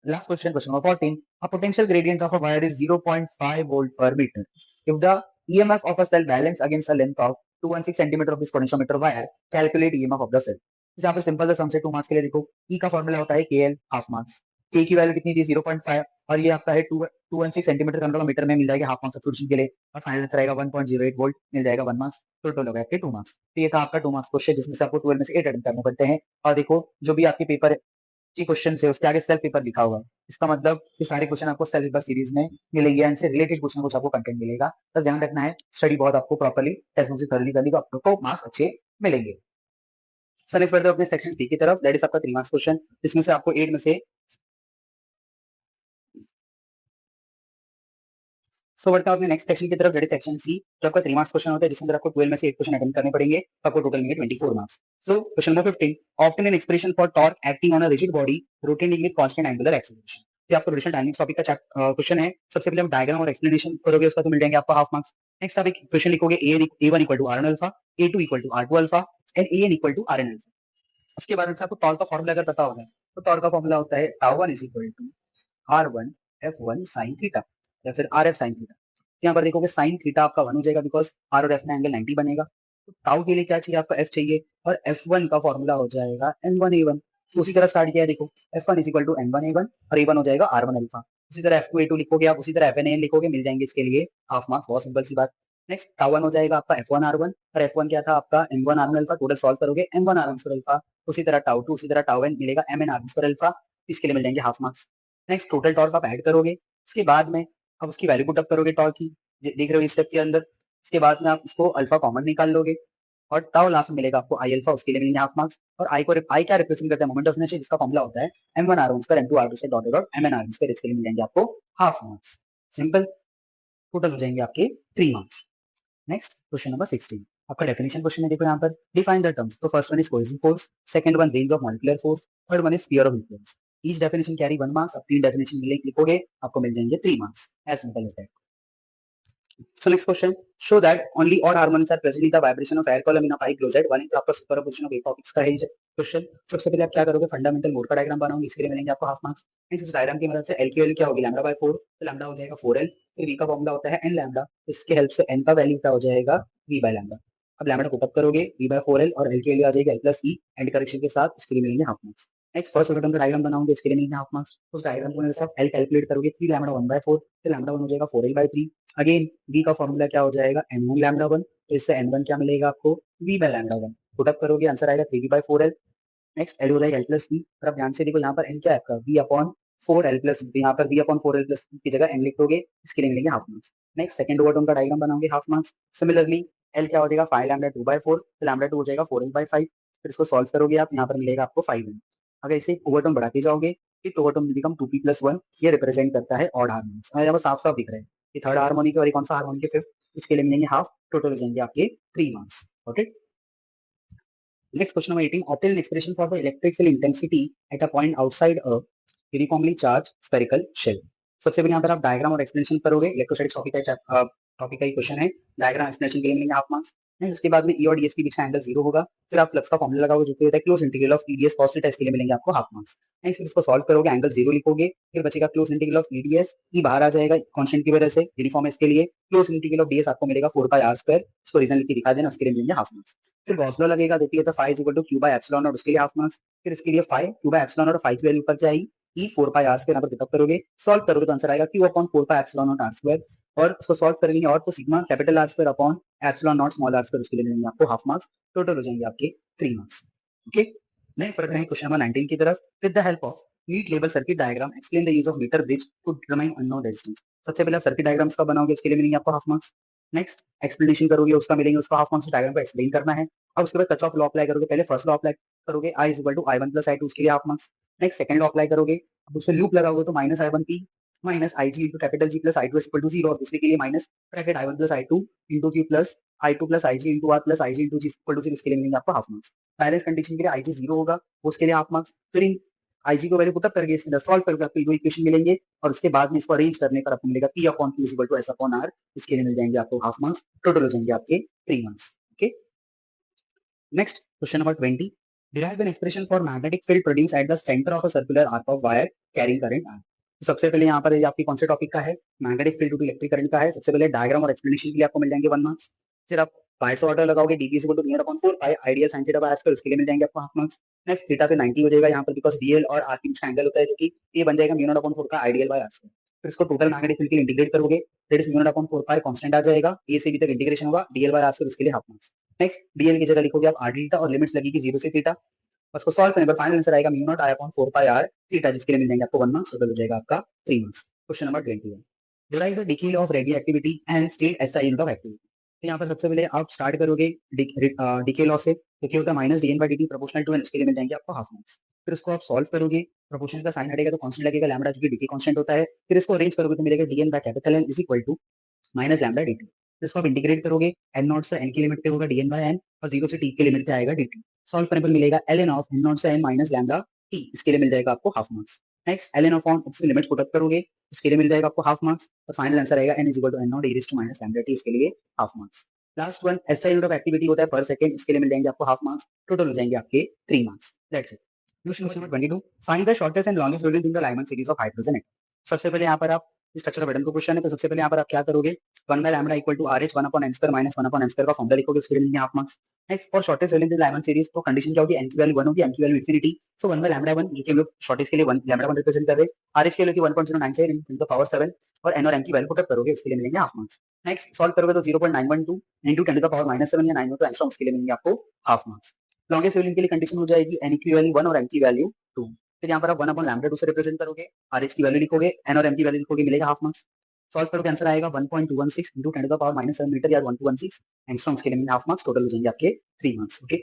Last question, question number 14. A potential gradient of a wire is 0.5 volt per meter. If the EMF of a cell balance against a length of 216 centimeter of this potentiometer wire, calculate EMF of the cell. यहाँ पर सिंपल सा सम से 2 मार्क्स के लिए देखो, ई का फॉर्मूला होता है KL हाफ मार्क्स, के की वैल्यू कितनी थी 0.5 और ये आपका है 216 सेंटीमीटर मीटर में मिल जाएगा हाफ मार्क्स सब्स्टिट्यूशन के लिए और फाइनल आंसर आएगा 1.08 वोल्ट मिल जाएगा 1 मार्क्स, टोटल हो गया आपके 2 मार्क्स। तो ये था आपका 2 मार्क्स क्वेश्चन जिसमें से आपको 12 में से 8 अटेम्प्ट करने पड़ते हैं और देखो जो भी आपके पेपर की क्वेश्चन है उसके आगे सेल्फ पेपर लिखा हुआ है, इसका मतलब ये सारे क्वेश्चन आपको सेल्फ पेपर सीरीज में मिलेंगे, इनसे रिलेटेड कुछ ना कुछ आपको कंटेंट मिलेगा, तो ध्यान रखना है स्टडी बहुत आपको प्रॉपर्ली टेक्स्ट बुक से करनी करनी तो आपको मार्क्स अच्छे मिलेंगे। सर नेक्स्ट बढ़ते हैं अपने सेक्शन सी की तरफ, दैट इज आपका 3 मार्क्स क्वेश्चन जिसमें से आपको 8 में से सो बढ़ते हैं अपने नेक्स्ट सेक्शन की तरफ, दैट इज सेक्शन सी, जो आपका 3 मार्क्स क्वेश्चन होता है जिसके अंदर आपको 12 में से 8 क्वेश्चन अटेम्प्ट करने पड़ेंगे, तो आपको टोटल मिलेंगे 24 marks. So question number 15, obtain an expression for torque acting on a rigid body rotating with constant angular acceleration. ये आपको रिलेशन डायनामिक्स टॉपिक का क्वेश्चन है, सबसे पहले हम डायग्राम और एक्सप्लेनेशन करोगे उसका तो मिल जाएंगे आपको हाफ मार्क्स। नेक्स्ट आप एक क्वेश्चन लिखोगे a1 equal to r1 alpha, a2 equal to r2 alpha and an equal to rn alpha. उसके बाद से आपको टॉर्क का फॉर्मूला अगर पता होगा तो टॉर्क का फॉर्मूला होता है τ1 is equal to r1 f1 sin theta या फिर rf sin थीटा। यहाँ पर देखोगे साइन थीटा आपका 1 हो जाएगा बिकॉज आर और एफ में एंगल 90 बनेगा, तो टाउ के लिए क्या चाहिए आपका एफ चाहिए और F1 का फॉर्मूला हो जाएगा N1A1। तो उसी तरह स्टार्ट किया है देखो, F1 is equal to N1A1 और A1 हो जाएगा R1 अल्फा। उसी तरह F2A2 लिखोगे आप, उसी तरह FNAN लिखोगे, मिल जाएंगे इसके लिए हाफ मार्क्स, बहुत सिंपल सी बात। नेक्स्ट टाउ1 हो जाएगा आपका F1R1 और F1 क्या था आपका M1R1 अल्फा, टोटल सॉल्व करोगे M1R1 अल्फा, उसी तरह टाउ2 उसी तरह टाउ मिलेगा MNR1 अल्फा, इसके लिए मिल जाएंगे half marks. Next total torque आप ऐड करोगे, उसके बाद में अब उसकी वैल्यू पुट अप करोगे टॉर्क की, देख रहे हो इस स्टेप के अंदर। उसके बाद में आप इसको अल्फा कॉमन निकाल लोगे और ताऊ लास्ट में मिलेगा आपको आई अल्फा, उसके लिए मिलेंगे हाफ मार्क्स। और आई क्या रिप्रेजेंट करता है, मोमेंट ऑफ इनर्शिया, जिसका फॉर्मूला होता है m1r1 m2r2 dot dot mnr1, इसके लिए मिल जाएंगे आपको हाफ मार्क्स। सिंपल, टोटल हो जाएंगे आपके 3 मार्क्स। नेक्स्ट क्वेश्चन नंबर 16, आपका डेफिनेशन क्वेश्चन है, देखो यहाँ पर डिफाइन द टर्म्स, तो first one is cohesive force, second one range of molecular force, third one is sphere of influence. Each definition carry 1 marks, अब 3 डेफिनेशन लिखोगे आपको मिल जाएंगे 3 marks, as simple as that. So next question, show that only odd harmonics are present in the vibration of air column in a pipe closet। One तो आपका सुपरपोजिशन ऑफ 8 टॉपिक्स का है क्वेश्चन। सबसे पहले आप क्या करोगे, फंडामेंटल मोड का डायग्राम बनाओगे, इसके लिए मिलेंगे आपको हाफ मार्क्स। नेक्स्ट उस डायग्राम की मदद से एल की वैल्यू क्या होगी लैम्डा बाय 4, तो लैम्डा हो जाएगा 4l, फिर वी का फॉर्मूला होता है n लैम्डा, इसके हेल्प से n का वैल्यू क्या हो जाएगा v बाय लैम्डा। अब लैम्डा पुट अप करोगे v बाय 4l और l की वैल्यू आ जाएगी l plus e and correction के साथ, उसके लिए मिलेंगे half marks. Next first order का डायग्राम बनाओगे, इसके लिए मिलेंगे हाफ मार्क्स। उस डायग्राम को मेरे साथ l कैलकुलेट करोगे, 3 लैम्डा 1 बाय 4, फिर लैम्डा 1 हो जाएगा 4l बाय 3। अगेन v का फॉर्मूला क्या हो जाएगा n1 लैम्डा 1, तो इससे n1 क्या मिलेगा आपको v by lambda 1, put up करोगे आंसर आएगा 3v bye 4l। Next L हो जाएगा एल प्लस ई, और अब ध्यान से देखो यहाँ पर एन क्या है आपका वी अपॉन 4l प्लस, यहाँ पर वी अपॉन 4l प्लस की जगह एन लिख दोगे, इसके लिए मिलेंगे हाफ मार्क्स। नेक्स्ट सेकंड ओवरटर्म का डायग्राम बनाओगे, हाफ मार्क्स। सिमिलरली एल क्या हो जाएगा 5 लैम्डा 2 बाय 4, तो लैम्डा 2 हो जाएगा 4l बाय 5, फिर इसको सॉल्व करोगे आप, यहाँ पर मिलेगा आपको 5n। अगर इसे ओवरटर्म बढ़ाते जाओगे फिर ओवरटर्म विल बिकम 2p प्लस 1, ये रिप्रेजेंट करता है ऑड हार्मोनिक्स, यहाँ पर साफ साफ दिख रहा है कि थर्ड हार्मोनिक और कौन सा हार्मोनिक है फिफ्थ, इसके लिए मिलेंगे हाफ, टोटल हो जाएंगे आपके 3 marks. Okay, next question number 18, obtain an expression for the electric field intensity at a point outside a uniformly charged spherical shell। सबसे पहले यहाँ पर आप डायग्राम और एक्सप्लेनेशन करोगे, इलेक्ट्रोस्टैटिक्स टॉपिक का ही क्वेश्चन है, डायग्राम एक्सप्लेनेशन के लिए मिलेंगे हाफ मार्क्स। नेक्स्ट उसके बाद में ई और डीएस के बीच का एंगल 0 होगा, फिर आप फ्लक्स का फॉर्मूला लगाओगे जो कि होता है close integral of EDS cos theta, इसके लिए मिलेंगे आपको हाफ मार्क्स। नेक्स्ट फिर इसको सॉल्व करोगे, एंगल 0 लिखोगे, फिर बचेगा क्लोज इंटीग्रल ऑफ ईडीएस, ई बाहर आ जाएगा कांस्टेंट की वजह से, यूनिफॉर्म है इसके लिए, क्लोज इंटीग्रल ऑफ डीएस आपको मिलेगा 4 पाई r स्क्वायर, इसको रीजन लिख के दिखा देना, उसके लिए मिलेंगे हाफ मार्क्स। फिर गॉस लॉ लगेगा, देखिए तो phi is equal to Q by epsilon naught, उसके लिए हाफ मार्क्स। फिर इसके लिए phi Q by epsilon naught और फाई की वैल्यू ऊपर जाएगी, ई 4 पाई r स्क्वायर यहाँ पर पुट अप करोगे, सॉल्व करोगे तो आंसर आएगा Q upon 4 pi epsilon not r square, और उसको सॉल्व करेंगे और तो sigma capital R square upon epsilon not small r square, उसके लिए मिलेंगे आपको हाफ मार्क्स, टोटल हो जाएंगे आपके 3 मार्क्स। ओके, नेक्स्ट फर्दर है क्वेश्चन नंबर 19 की तरफ, with the help of neat label circuit diagram explain the use of metre bridge to determine unknown resistance. सबसे पहले आप सर्किट डायग्राम्स का बनाओगे, इसके लिए मिलेंगे आपको हाफ मार्क्स। नेक्स्ट एक्सप्लेनेशन करोगे, उसका मिलेंगे उसका हाफ मार्क्स, डायग्राम को एक्सप्लेन करना है। अब उसके बाद कट ऑफ लॉ अप्लाई करोगे, पहले फर्स्ट लॉ अप्लाई करोगे i is equal to i1 plus i2, उसके लिए half marks. Next second law apply करोगे, अब उससे लूप लगाओगे तो minus i1p minus IG into capital G plus I2 is equal to 0, और दूसरे के लिए minus bracket I1 plus I2 into Q plus I2 plus IG into R plus IG into G equal to 0, इसके लिए मिलेंगे आपको हाफ मार्क्स। बैलेंस कंडीशन के लिए IG 0 होगा, उसके लिए हाफ मार्क्स। फिर इन IG को वैल्यू पुट अप करके इसके अंदर सॉल्व करके आपको दो इक्वेशन मिलेंगे, और उसके बाद में इसको अरेंज करने पर आपको मिलेगा P upon Q is equal to S upon R, इसके लिए मिल जाएंगे आपको हाफ मार्क्स, टोटल हो जाएंगे आपके 3 marks. Okay, next question number 20, derive an expression for magnetic field produced at the center of a circular arc of wire carrying current I। तो सबसे पहले यहाँ पर आपकी कौन से टॉपिक का है, magnetic field to electric current का है। सबसे पहले डायग्राम और एक्सप्लेनेशन के लिए आपको मिल जाएंगे 1 मार्क्स। फिर आप पाई से ऑर्डर लगाओगे D is equal to near upon 4 pi ideal sine theta by R उसके लिए मिल जाएंगे आपको हाफ मार्क्स। नेक्स्ट थीटा पे 90 हो जाएगा यहाँ पर बिकॉज डीएल और आर के बीच का एंगल होता है जो कि ये बन जाएगा म्यू नॉट अपॉन 4 का आइडियल बाय आर स्क्वायर। फिर इसको टोटल मैग्नेटिक फील्ड के लिए इंटीग्रेट करोगे that is mu naught upon 4 pi constant आ जाएगा ए से बी तक इंटीग्रेशन होगा डीएल बाय आर स्क्वायर उसके लिए हाफ मार्क्स। नेक्स्ट डीएल की जगह लिखोगे आप आर डी थीटा और लिमिट्स लगेगी 0 से थीटा। उसको सॉल्व करने पर फाइनल आंसर आएगा mu naught I upon 4 pi R theta जिसके लिए मिल जाएंगे आपको 1 मार्क्स टोटल हो जाएगा आपका 3 marks. Question number 21 derive the decay law of radio activity and state SI unit of activity. तो यहाँ पर सबसे पहले आप स्टार्ट करोगे डिके लॉ से तो क्या होता है minus D N by D T proportional to N इसके लिए मिल जाएंगे आपको हाफ मार्क्स। फिर उसको आप सॉल्व करोगे प्रोपोर्शनल का साइन हटेगा तो कांस्टेंट लगेगा लैम्बडा जो कि डिके कांस्टेंट होता है। फिर इसको अरेंज करोगे तो मिलेगा D N by capital N is equal to minus lambda D T. इसको आप इंटीग्रेट करोगे एन नॉट से एन की लिमिट पे होगा डी एन बाई एन और 0 से टी के लिमिट पे आएगा डी टी। सॉल्व करने पर मिलेगा L N of N naught से एन माइनस लैम्बडा टी इसके लिए मिल जाएगा आपको half marks. Next L N of on इसकी लिमिट्स पुट अप करोगे उसके लिए मिल जाएगा आपको हाफ मार्क्स और फाइनल आंसर आएगा N is equal to N naught E to minus lambda T इसके लिए half marks. Last one SI unit of activity होता है पर सेकंड इसके लिए मिल जाएंगे आपको हाफ मार्क्स टोटल हो जाएंगे आपके 3 marks. That's it. Question number 22 find the shortest and longest wavelength in the Lyman series of hydrogen atom. सबसे पहले यहाँ पर आप स्ट्रक्चर ऑफ एटम को क्वेश्चन है तो सबसे पहले यहाँ पर आप क्या करोगे 1 by lambda equal to RH 1 upon N square minus 1 upon N square का फॉर्मूला लिखोगे उसके लिए मिलेंगे half marks. Next for shortest wavelength in the Lyman series तो कंडीशन क्या होगी एन की वैल्यू 1 होगी एन की value infinity so 1 by lambda 1 ये के हम लोग शॉर्टेस्ट के लिए 1 लैम्बडा 1 रिप्रेजेंट कर रहे हैं आरएच के लिए 1.097 इन द पावर 7 और एन और एन की वैल्यू पुट अप करोगे उसके लिए मिलेंगे हाफ मार्क्स। नेक्स्ट सॉल्व करोगे तो 0.912 into 10 to the power -7 या 9 एंगस्ट्रॉम उसके लिए मिलेंगे आपको हाफ मार्क्स। लॉन्गेस्ट वेवलेंथ के लिए कंडीशन हो जाएगी एन की वैल्यू 1 और एन की वैल्यू 2। फिर यहाँ पर आप 1 अपॉन लैम्बडा 2 से रिप्रेजेंट करोगे आरएच की वैल्यू लिखोगे एन और एम की वैल्यू लिखोगे मिलेगा हाफ मार्क्स। सॉल्व करोगे आंसर आएगा 1.216 into 10 to the power -7 metre या 1216 एंगस्ट्रॉम के लिए मिलेंगे हाफ मार्क्स टोटल हो जाएंगे आपके 3 marks. Okay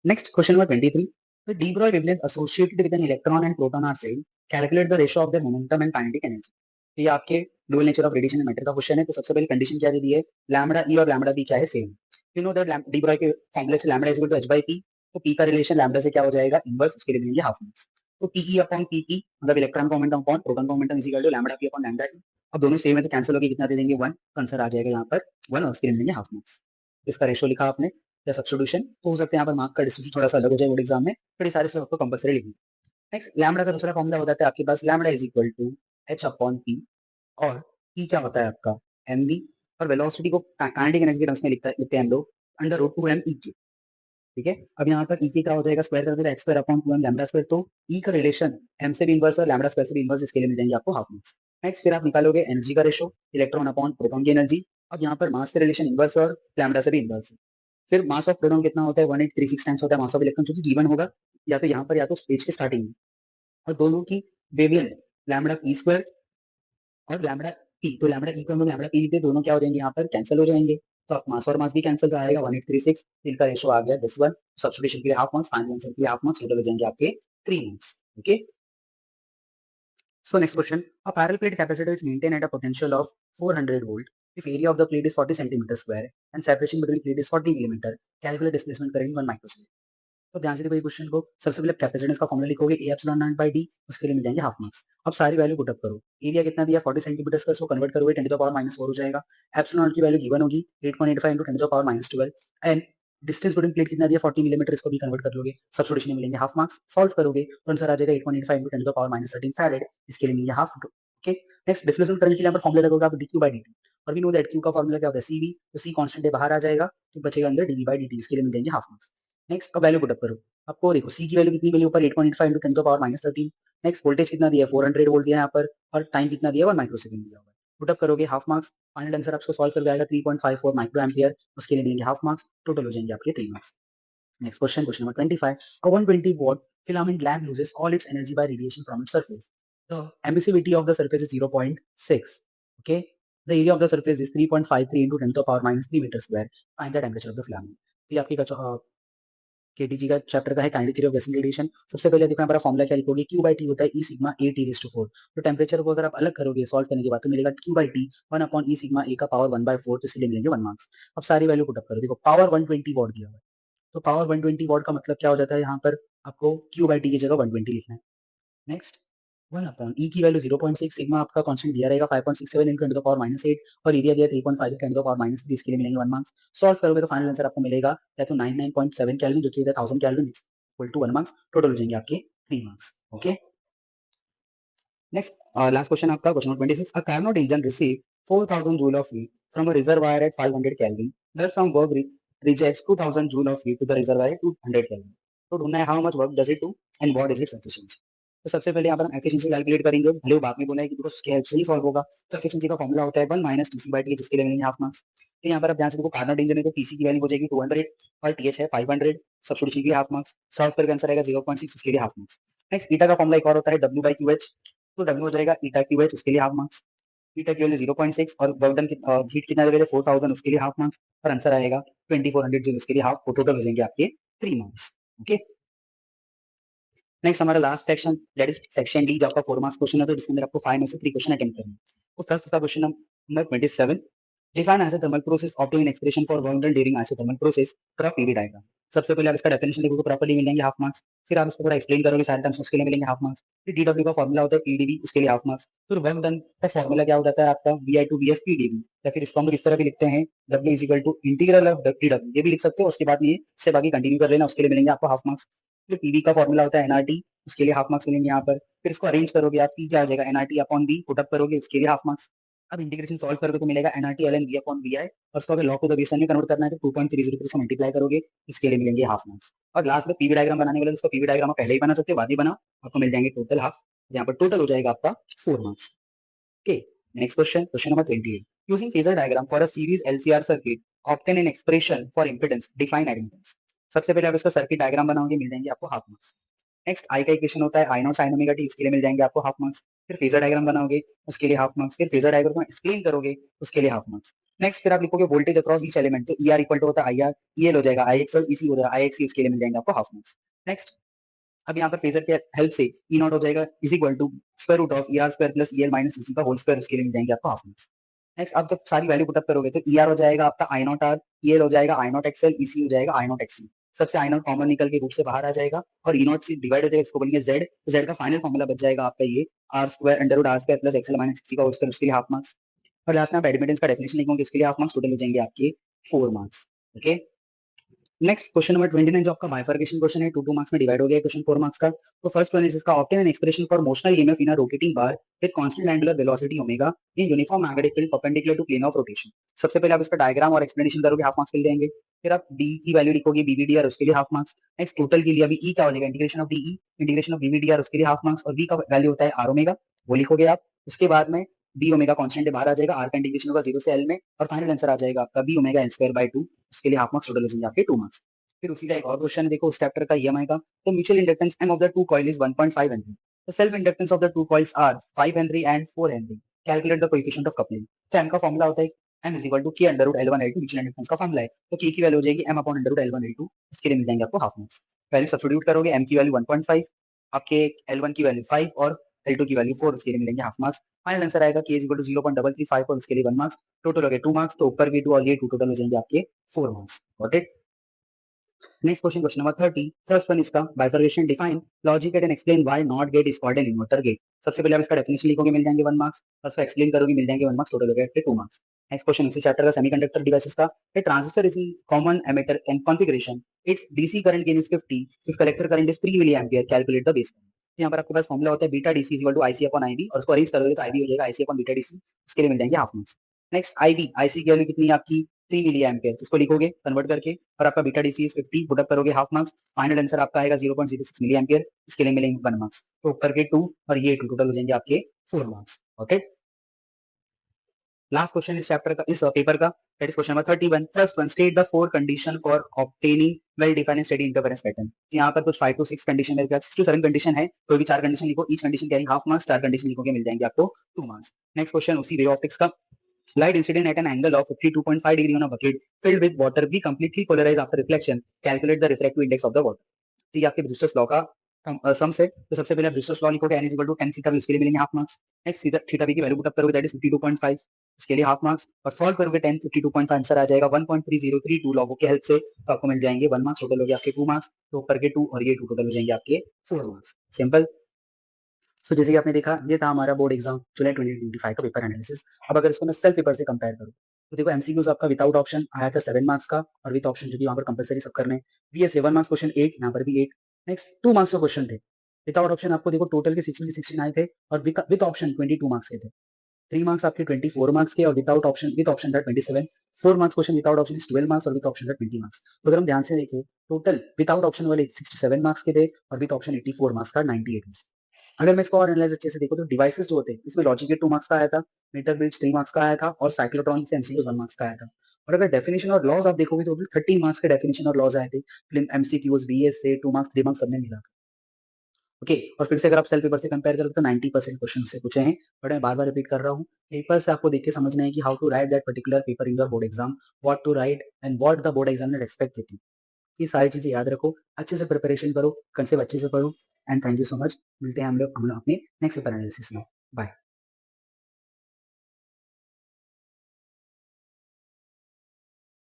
next question number 23 the de Broglie wavelength associated with an electron and proton are same calculate the ratio of their momentum and kinetic energy। तो ये आपके dual nature of radiation and matter का क्वेश्चन है तो सबसे पहले कंडीशन क्या दे दी है लैम्बडा ई और लैम्बडा बी क्या है same. You know that de Broglie के फॉर्मूले से lambda is equal to h by p तो p का रिलेशन लैम्बडा से क्या हो जाएगा इनवर्स उसके लिए मिलेंगे हाफ मार्क्स। तो pe अपॉन pp मतलब इलेक्ट्रॉन का मोमेंटम अपॉन प्रोटॉन का momentum is equal to lambda p upon lambda E. अब दोनों सेम है तो कैंसिल होकर कितना दे देंगे 1 तो आंसर आ जाएगा यहाँ पर 1 और उसके लिए मिलेंगे हाफ मार्क्स। इसका रेशियो लिखा आपने या सब्स्टिट्यूशन तो हो सकता है यहाँ पर मार्क का डिस्ट्रीब्यूशन थोड़ा सा अलग हो जाए बोर्ड एग्जाम में फिर सारे स्टेप आपको कंपलसरी लिखनी। नेक्स्ट लैम्बडा का दूसरा फॉर्मूला होता है आपके पास lambda is equal to h upon p और e क्या होता है आपका mv और वेलोसिटी को काइनेटिक एनर्जी के टर्म्स में लिखते हैं हम लोग under root 2 m e k। ठीक है अब यहाँ पर e k क्या हो जाएगा स्क्वायर कर देगा h square upon 2m lambda square तो e का रिलेशन m से भी इनवर्स और लैम्बडा स्क्वायर से भी इनवर्स इसके लिए मिल जाएंगे आपको हाफ मार्क्स। नेक्स्ट फिर आप निकालोगे एनर्जी का रेशो इलेक्ट्रॉन अपॉन प्रोटॉन की एनर्जी। अब यहाँ पर मास से रिलेशन इनवर्स और लैम्बडा से भी इनवर्स है। फिर मास ऑफ प्रोटॉन कितना होता है 1836 टाइम्स होता है मास ऑफ इलेक्ट्रॉन जो कि गिवन होगा या तो यहाँ पर या तो पेज के स्टार्टिंग में और दोनों की वेवलेंथ लैम्बडा पी स्क्वायर और लैम्बडा पी तो लैम्बडा ई को हम लोग लैम्बडा पी लिखते दोनों क्या हो जाएंगे यहाँ पर कैंसिल हो जाएंगे तो आप मास और मास भी कैंसिल तो आएगा 1836 इनका रेशो आ गया दिस वन सब्स्टिट्यूशन के लिए हाफ मार्क्स फाइनल आंसर के लिए हाफ मार्क्स टोटल हो जाएंगे आपके 3 marks. Okay so next question a parallel plate capacitor is maintained at a potential of 400 volt if area of the plate is 40 centimeter square and separation between plate is 40 millimeter calculate displacement current in 1 microsecond। तो ध्यान से देखो ये क्वेश्चन को सबसे पहले कैपेसिटेंस का फॉर्मूला लिखोगे A epsilon naught by D उसके लिए मिल जाएंगे हाफ मार्क्स। अब सारी वैल्यू पुट अप करो एरिया कितना दिया 40 सेंटीमीटर का इसको कन्वर्ट करोगे 10 टू द पावर -4 हो जाएगा। एप्सिलॉन नॉट की वैल्यू गिवन होगी 8.85 into 10 to the power -12 and distance between plate कितना दिया 40 मिलीमीटर इसको भी कन्वर्ट कर लोगे सब्स्टिट्यूशन में मिलेंगे हाफ मार्क्स। सॉल्व करोगे तो आंसर आ जाएगा 8.85 into 10 to the power -13 farad इसके लिए मिलेंगे half. Okay next displacement current के लिए यहाँ पर फॉर्मूला लगोगे आप dq by dt और वी नो दैट q का फॉर्मूला क्या होता है cv तो c कांस्टेंट है बाहर आ जाएगा तो बचेगा अंदर dv by dt इसके लिए मिल जाएंगे हाफ मार्क्स। नेक्स्ट अब वैल्यू पुट अप करो आपको देखो c की वैल्यू कितनी मिली ऊपर 8.85 into 10 to the power -13। Next voltage कितना दिया है 400 वोल्ट दिया है यहाँ पर और टाइम कितना दिया है 1 माइक्रोसेकंड दिया हुआ है पुट अप करोगे हाफ मार्क्स फाइनल आंसर आपको सॉल्व कर आएगा 3.54 माइक्रो एम्पियर उसके लिए मिलेंगे हाफ मार्क्स टोटल हो जाएंगे आपके 3 marks. Next question number 25. A 120-watt filament lamp loses all its energy by radiation from its surface. The emissivity of the surface is 0.6. Okay. The area of the surface is 3.53 into 10 to the power -3 meter square. Find the temperature of the filament. ये आपकी केटीजी का चैप्टर का है kinetic theory of guessing radiation. सबसे पहले देखो यहाँ पर फॉर्मूला क्या लिखोगे Q by T होता है E sigma A T raised to 4। तो टेम्परेचर को अगर आप अलग करोगे सॉल्व करने के बाद तो मिलेगा Q by T 1 upon E sigma A का पावर 1/4 तो इसलिए मिलेंगे 1 मार्क्स। अब सारी वैल्यू पुट अप करो देखो पावर 120 वॉट दिया हुआ है तो पावर 120 वॉट का मतलब क्या हो जाता है यहाँ पर आपको Q by T की जगह 120 लिखना है। नेक्स्ट 1 अपॉन E की वैल्यू 0.6 सिग्मा आपका कांस्टेंट दिया रहेगा 5.67 into 10 to the power -8 और एरिया दिया 3.5 into 10 to the power -3 इसके लिए मिलेंगे 1 मार्क्स। सॉल्व करोगे तो फाइनल आंसर आपको मिलेगा या तो 99.7 केल्विन जो कि होता है 1000 kelvin equal to 1 marks total हो जाएंगे आपके 3 marks. Okay next last question आपका question number 26 a Carnot engine receive 4000 joule of heat from a reservoir at 500 kelvin Thus some work rejects 2000 joule of heat to the reservoir at 200 Kelvin. तो ढूंढना है how much work does it do and what is its efficiency. तो सबसे पहले यहाँ पर हम एफिशिएंसी कैलकुलेट करेंगे, भले वो बाद में बोला है कि बिकॉज उसके हेल्प से ही सॉल्व होगा। तो एफिशिएंसी का फॉर्मूला होता है 1 माइनस टीसी बाई टी, जिसके लिए मिलेंगे हाफ मार्क्स। तो यहाँ पर आप ध्यान से देखो, कार्नोट इंजन है तो टीसी की वैल्यू हो जाएगी 200 और टीएच है 500, सब्स्टिट्यूशन के लिए हाफ मार्क्स। सॉल्व करके आंसर आएगा 0.6, उसके लिए हाफ मार्क्स। नेक्स्ट ईटा का फॉर्मूला एक और होता है डब्ल्यू बाई क्यू एच, तो डब्ल्यू हो जाएगा ईटा क्यू एच, उसके लिए हाफ मार्क्स। ईटा की वैल्यू 0.6 और वर्क डन हीट कितना लगेगा 4000, उसके लिए हाफ मार्क्स। और आंसर आएगा 2400 जूल, उसके लिए हाफ। टोटल हो जाएंगे आपके 3 मार्क्स। ओके, नेक्स्ट हमारा last section that is section D, जो आपका 4 मार्क्स क्वेश्चन है, तो जिसके अंदर आपको 5 में से 3 क्वेश्चन अटेम्प्ट करने हैं। तो फर्स्ट का question number 27, define isothermal process, obtain expression for work done during isothermal process, draw PV diagram. सबसे पहले आप इसका डेफिनेशन लिखोगे प्रॉपर्ली, मिलेंगे हाफ मार्क्स। फिर आप इसको पूरा एक्सप्लेन करोगे सारे टर्म्स, उसके लिए मिलेंगे हाफ मार्क्स। फिर डीडब्ल्यू का फॉर्मूला होता है ईडीवी, उसके लिए हाफ मार्क्स। फिर वर्क डन का फॉर्मूला क्या हो जाता है आपका V I to B F EDV, या फिर इसको हम इस तरह भी लिखते हैं W is equal to integral of DW, ये भी लिख सकते हो। उसके बाद ये से बाकी कंटिन्यू कर लेना, उसके लिए मिलेंगे आपको हाफ मार्क्स। फिर पीवी का फॉर्मूला होता है एनआरटी, उसके लिए हाफ मार्क्स मिलेंगे यहाँ पर। फिर इसको अरेंज करोगे आप, पी क्या हो जाएगा एनआरटी अपॉन बी, पुटअप करोगे, उसके लिए हाफ मार्क्स। अब इंटीग्रेशन सॉल्व करोगे तो मिलेगा NRT L N B upon B I, और उसको अगर लॉग टू द बेस में कन्वर्ट करना है तो 2.303 से मल्टीप्लाई करोगे, इसके लिए मिलेंगे हाफ मार्क्स। और लास्ट में पीवी डायग्राम बनाने वाले, उसको पीवी डायग्राम पहले ही बना सकते हो, बाद ही बनाओ, आपको मिल जाएंगे टोटल हाफ। यहाँ पर टोटल हो जाएगा आपका 4 marks. Okay, next question, question number 28, using phasor diagram for a series LCR circuit, obtain an expression for impedance, define admittance. सबसे पहले आप इसका सर्किट डायग्राम बनाओगे, मिल जाएंगे आपको हाफ मार्क्स। नेक्स्ट आई का इक्वेशन होता है आई नॉट साइन ओमेगा टी, उसके लिए मिल जाएंगे आपको हाफ मार्क्स। फिर फेजर डायग्राम बनाओगे, उसके लिए हाफ मार्क्स। फिर फेजर डायग्राम को एक्सप्लेन करोगे, उसके लिए हाफ मार्क्स। नेक्स्ट फिर आप लिखोगे वोल्टेज अक्रॉस ईच एलिमेंट, तो ई आर इक्वल टू होता है आई आर, ई एल हो जाएगा आई एक्सएल, इसी हो जाएगा आई एक्स, उसके लिए मिल जाएंगे आपको हाफ मार्क्स। नेक्स्ट अब यहाँ पर फेजर के हेल्प से ई नॉट हो जाएगा is equal to square root of E R square plus E L minus इसी का होल स्क्वायर, उसके लिए मिल जाएंगे आपको हाफ मार्क्स। नेक्स्ट आप जब सारी वैल्यू पुटअप करोगे तो ई आर हो जाएगा आपका आई नॉट आर, ई एल हो जाएगा आई नॉट एक्सएल, इसी हो जाएगा आई नॉट एक्सी। सबसे आई नॉट कॉमन निकल के रूट से बाहर आ जाएगा और ई नॉट से डिवाइड हो जाएगा, इसको बोलेंगे जेड। तो जेड का फाइनल फॉर्मूला बच जाएगा आपका ये R square under root R square plus XL minus इसी का होल स्क्वायर, उसके लिए हाफ मार्क्स। और लास्ट में आप एडमिटेंस का डेफिनेशन लिखोगे, उसके लिए हाफ मार्क्स। टोटल हो जाएंगे आपके 4 marks. Okay, next question number 29 जो आपका बाइफर्केशन क्वेश्चन है, 2 मार्क्स में डिवाइड हो गया क्वेश्चन 4 मार्क्स का। तो फर्स्ट वन इज इसका obtain an expression for motional EMF in a rotating bar with constant angular velocity omega in uniform magnetic field perpendicular to plane of rotation. सबसे पहले आप इसका डायग्राम और एक्सप्लेनेशन करोगे, हाफ मार्क्स मिल जाएंगे। फिर आप डी की वैल्यू लिखोगे बीवीडीआर, उसके लिए हाफ मार्क्स। नेक्स्ट टोटल के लिए अभी ई क्या हो जाएगा integration of DE, integration of BVDR, उसके लिए हाफ मार्क्स। और वी का वैल्यू होता है आर ओमेगा, वो लिखोगे आप। उसके बाद में बी ओमेगा कांस्टेंट बाहर आ जाएगा, आर का इंटीग्रेशन होगा 0 से एल में, और फाइनल आंसर आ जाएगा आपका B omega L square by 2, उसके लिए हाफ मार्क्स। टोटल हो जाएंगे आपके 2 मार्क्स। फिर उसी का एक और क्वेश्चन देखो उस चैप्टर का ईएमआई का, तो mutual inductance M of the two coil is 1.5 henry, the self inductance of the two coils are 5 henry and 4 henry, calculate the coefficient of coupling. तो एम का फॉर्मूला होता है M is equal to K under root L one L two, mutual inductance का फॉर्मूला है। तो के की वैल्यू हो जाएगी M upon under root L one L two, इसके लिए मिल जाएंगे आपको हाफ मार्क्स। वैल्यू सब्स्टिट्यूट करोगे, एम की वैल्यू 1.5, आपके एल वन की वैल्यू 5 और एल टू की वैल्यू 4, उसके लिए मिलेंगे हाफ मार्क्स। फाइनल आंसर आएगा के इज इक्वल टू 0.335 और उसके लिए 1 मार्क्स। टोटल हो गए 2 मार्क्स, तो ऊपर भी 2 और ये 2 टोटल हो जाएंगे आपके 4 marks. Got it. Next question, question number 30, first one इसका bifurcation, define logic gate and explain why not gate is called an inverter gate. सबसे पहले आप इसका डेफिनेशन लिखोगे, मिल जाएंगे 1 मार्क्स, और उसको एक्सप्लेन करोगे, मिल जाएंगे 1 मार्क्स। टोटल हो गए 2 मार्क्स। नेक्स्ट क्वेश्चन इसी चैप्टर का सेमीकंडक्टर डिवाइसेस का, a transistor is in common emitter and configuration, its DC current gain is 50 if collector current is 3 milli ampere, calculate the base current. यहाँ पर आपके पास फॉर्मूला होता है beta DC is equal to IC upon IB, और उसको अरेंज करोगे तो आईबी हो जाएगा आईसी अपॉन बीटा डीसी, उसके लिए मिल जाएंगे half marks. Next IB, IC की वैल्यू कितनी है आपकी 3 मिली एम्पियर, इसको लिखोगे कन्वर्ट करके, और आपका बीटा डीसी 50 पुट अप करोगे, हाफ मार्क्स। फाइनल आंसर आपका आएगा 0.06 मिली एम्पियर, इसके लिए मिलेंगे 1 मार्क्स। तो ऊपर के 2 और ये 2 टोटल हो जाएंगे आपके 4 मार्क्स। ओके, लास्ट क्वेश्चन इस चैप्टर का, इस पेपर का, that is question number 31, first one state the 4 condition for obtaining well defined steady interference pattern. यहाँ पर कुछ 5 to 6 कंडीशन मेरे पास 6 to 7 कंडीशन है, कोई भी 4 कंडीशन लिखो, each condition carrying half marks, 4 condition लिखोगे, मिल जाएंगे आपको 2 मार्क्स। नेक्स्ट क्वेश्चन उसी रे ऑप्टिक्स का, light incident at an angle of 52.5 degree on a bucket filled with water be completely polarized after reflection, calculate the refractive index of the water। तो ये आपके ब्रूस्टर्स लॉ का सम से, तो सबसे पहले ब्रूस्टर्स लॉ लिखोगे, n = tan थीटा, इसके लिए मिलेंगे half marks. Next theta B की वैल्यू पुट अप करोगे, दैट इज 52.5, इसके लिए हाफ मार्क्स। और सॉल्व करोगे, tan 52.5 आंसर आ जाएगा 1.3032 लॉगो के हेल्प से, तो आपको मिल जाएंगे 1 मार्क्स। टोटल हो गया आपके 2 मार्क्स, तो ऊपर के 2 और ये 2 टोटल हो जाएंगे आपके 4 मार्क्स। सिंपल। सो जैसे कि आपने देखा, ये था हमारा बोर्ड एग्जाम जुलाई 2025 का पेपर एनालिसिस। अब अगर इसको मैं सेल्फ पेपर से कंपेयर करूँ, तो देखो एमसीक्यूज आपका विदाउट ऑप्शन आया था 7 मार्क्स का, और विद ऑप्शन जो कि वहाँ पर कंपलसरी सब करने। वीएस 7 मार्क्स क्वेश्चन 8, यहाँ पर भी 8। नेक्स्ट 2 मार्क्स के क्वेश्चन थे विदाउट ऑप्शन, आपको देखो टोटल के 16 आए थे, और विद ऑप्शन 22 मार्क्स के थे। 3 मार्क्स आपके 24 मार्क्स के और विदाउट ऑप्शन विद ऑप्शन है 27, 4 marks question without option is 12 marks और विद ऑप्शन है 20 मार्क्स। तो अगर हम ध्यान से देखें, टोटल विदाउट ऑप्शन वाले 67 मार्क्स के थे और विद ऑप्शन 84 मार्क्स का 98 मार्क्स। अगर मैं इसको और एनालाइज अच्छे से देखो तो डिवाइसेस जो होते हैं इसमें लॉजिक गेट 2 मार्क्स का आया था, मीटर बिट्स 3 मार्क्स का आया था और साइक्लोट्रॉनिक्स एमसीक्यू 1 मार्क्स का आया था। और अगर डेफिनेशन और लॉज आप देखोगे तो 13 मार्क्स के डेफिनेशन और लॉज आए थे। फिर एमसीक्यूज बीएस से 2 मार्क्स 3 मार्क्स सब में मिला। ओके, और फिर से अगर आप सेल्फ पेपर से कंपेयर करोगे तो 90% क्वेश्चन से पूछे हैं। बट मैं बार बार रिपीट कर रहा हूँ, पेपर से आपको देख के समझना है कि how to write that particular paper in your board exam, what to write and what the board examiner expect with you. ये सारी चीजें याद रखो, अच्छे से प्रिपरेशन करो, कंसेप्ट अच्छे से पढ़ो। And thank you so much. मिलते हैं हम लोग अपने नेक्स्ट पेपर एनालिसिस में। बाय।